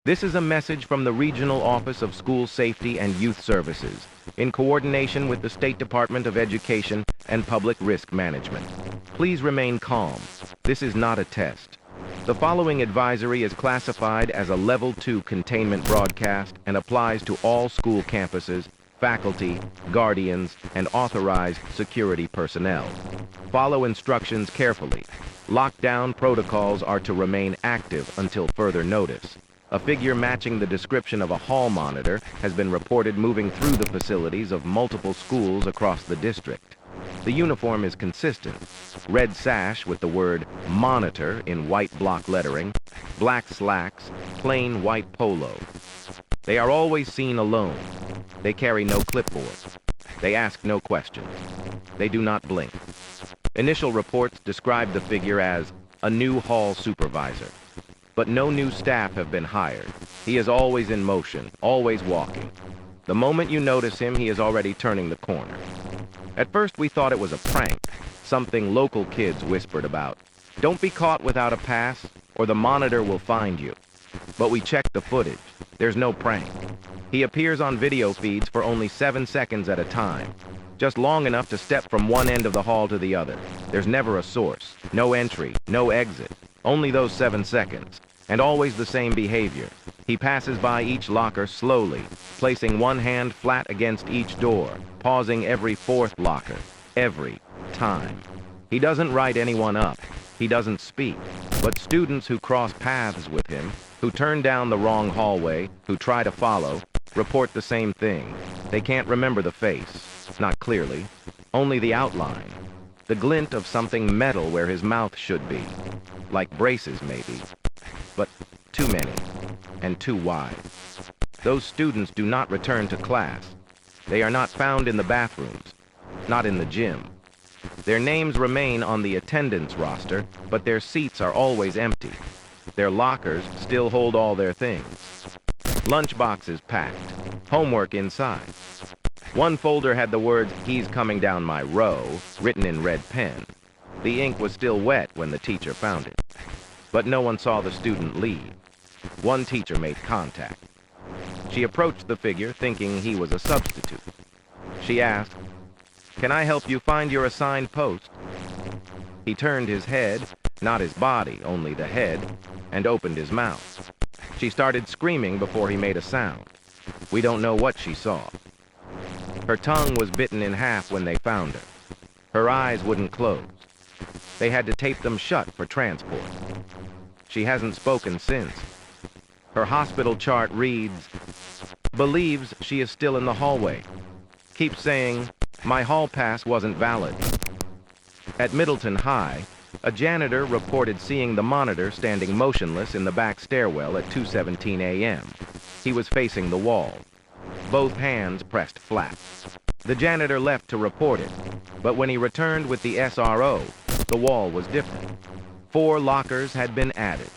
This is a message from the Regional Office of School Safety and Youth Services, in coordination with the State Department of Education and Public Risk Management. Please remain calm. This is not a test. The following advisory is classified as a Level 2 containment broadcast and applies to all school campuses, faculty, guardians, and authorized security personnel. Follow instructions carefully. Lockdown protocols are to remain active until further notice. A figure matching the description of a hall monitor has been reported moving through the facilities of multiple schools across the district. The uniform is consistent. Red sash with the word monitor in white block lettering, black slacks, plain white polo. They are always seen alone. They carry no clipboard. They ask no questions. They do not blink. Initial reports describe the figure as a new hall supervisor. But no new staff have been hired. He is always in motion, always walking. The moment you notice him, he is already turning the corner. At first, we thought it was a prank, something local kids whispered about. Don't be caught without a pass, or the monitor will find you. But we checked the footage. There's no prank. He appears on video feeds for only 7 seconds at a time, just long enough to step from one end of the hall to the other. There's never a source, no entry, no exit, only those 7 seconds. And always the same behavior. He passes by each locker slowly, placing one hand flat against each door, pausing every fourth locker, every time. He doesn't write anyone up. He doesn't speak. But students who cross paths with him, who turn down the wrong hallway, who try to follow, report the same thing. They can't remember the face, not clearly, only the outline, the glint of something metal where his mouth should be, like braces maybe. But too many, and too wide. Those students do not return to class. They are not found in the bathrooms, not in the gym. Their names remain on the attendance roster, but their seats are always empty. Their lockers still hold all their things. Lunchboxes packed, homework inside. One folder had the words, "He's coming down my row," written in red pen. The ink was still wet when the teacher found it. But no one saw the student leave. One teacher made contact. She approached the figure thinking he was a substitute. She asked, "Can I help you find your assigned post?" He turned his head, not his body, only the head, and opened his mouth. She started screaming before he made a sound. We don't know what she saw. Her tongue was bitten in half when they found her. Her eyes wouldn't close. They had to tape them shut for transport. She hasn't spoken since. Her hospital chart reads, believes she is still in the hallway. Keeps saying, "My hall pass wasn't valid." At Middleton High, a janitor reported seeing the monitor standing motionless in the back stairwell at 2:17 a.m. He was facing the wall, both hands pressed flat. The janitor left to report it, but when he returned with the SRO, the wall was different. 4 lockers had been added.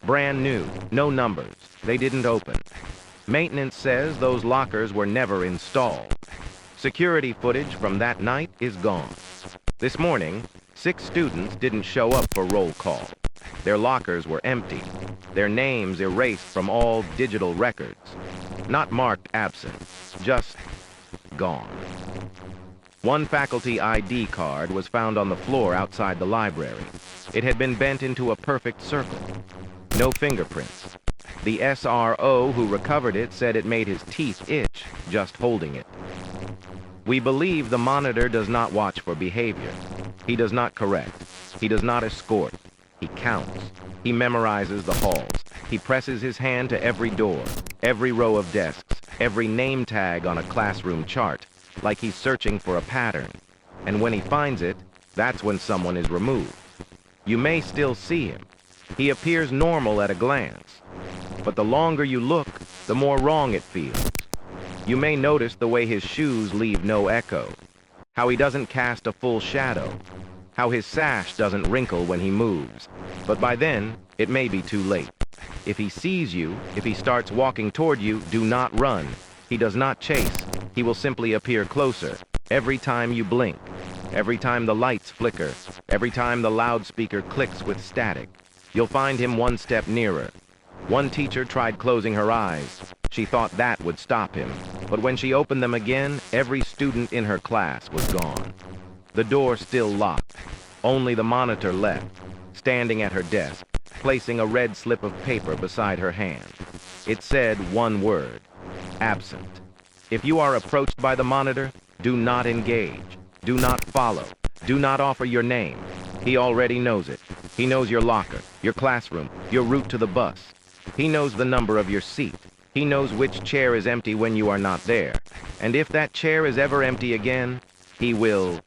Brand new, no numbers. They didn't open. Maintenance says those lockers were never installed. Security footage from that night is gone. This morning, 6 students didn't show up for roll call. Their lockers were empty. Their names erased from all digital records. Not marked absent, just gone. One faculty ID card was found on the floor outside the library. It had been bent into a perfect circle. No fingerprints. The SRO who recovered it said it made his teeth itch just holding it. We believe the monitor does not watch for behavior. He does not correct. He does not escort. He counts. He memorizes the halls. He presses his hand to every door, every row of desks, every name tag on a classroom chart, like he's searching for a pattern. And when he finds it, that's when someone is removed. You may still see him. He appears normal at a glance. But the longer you look, the more wrong it feels. You may notice the way his shoes leave no echo, how he doesn't cast a full shadow, how his sash doesn't wrinkle when he moves. But by then, it may be too late. If he sees you, if he starts walking toward you, do not run. He does not chase. He will simply appear closer every time you blink, every time the lights flicker, every time the loudspeaker clicks with static. You'll find him one step nearer. One teacher tried closing her eyes. She thought that would stop him, but when she opened them again, every student in her class was gone. The door still locked. Only the monitor left, standing at her desk, placing a red slip of paper beside her hand. It said one word: absent. If you are approached by the monitor, do not engage. Do not follow. Do not offer your name. He already knows it. He knows your locker, your classroom, your route to the bus. He knows the number of your seat. He knows which chair is empty when you are not there. And if that chair is ever empty again, he will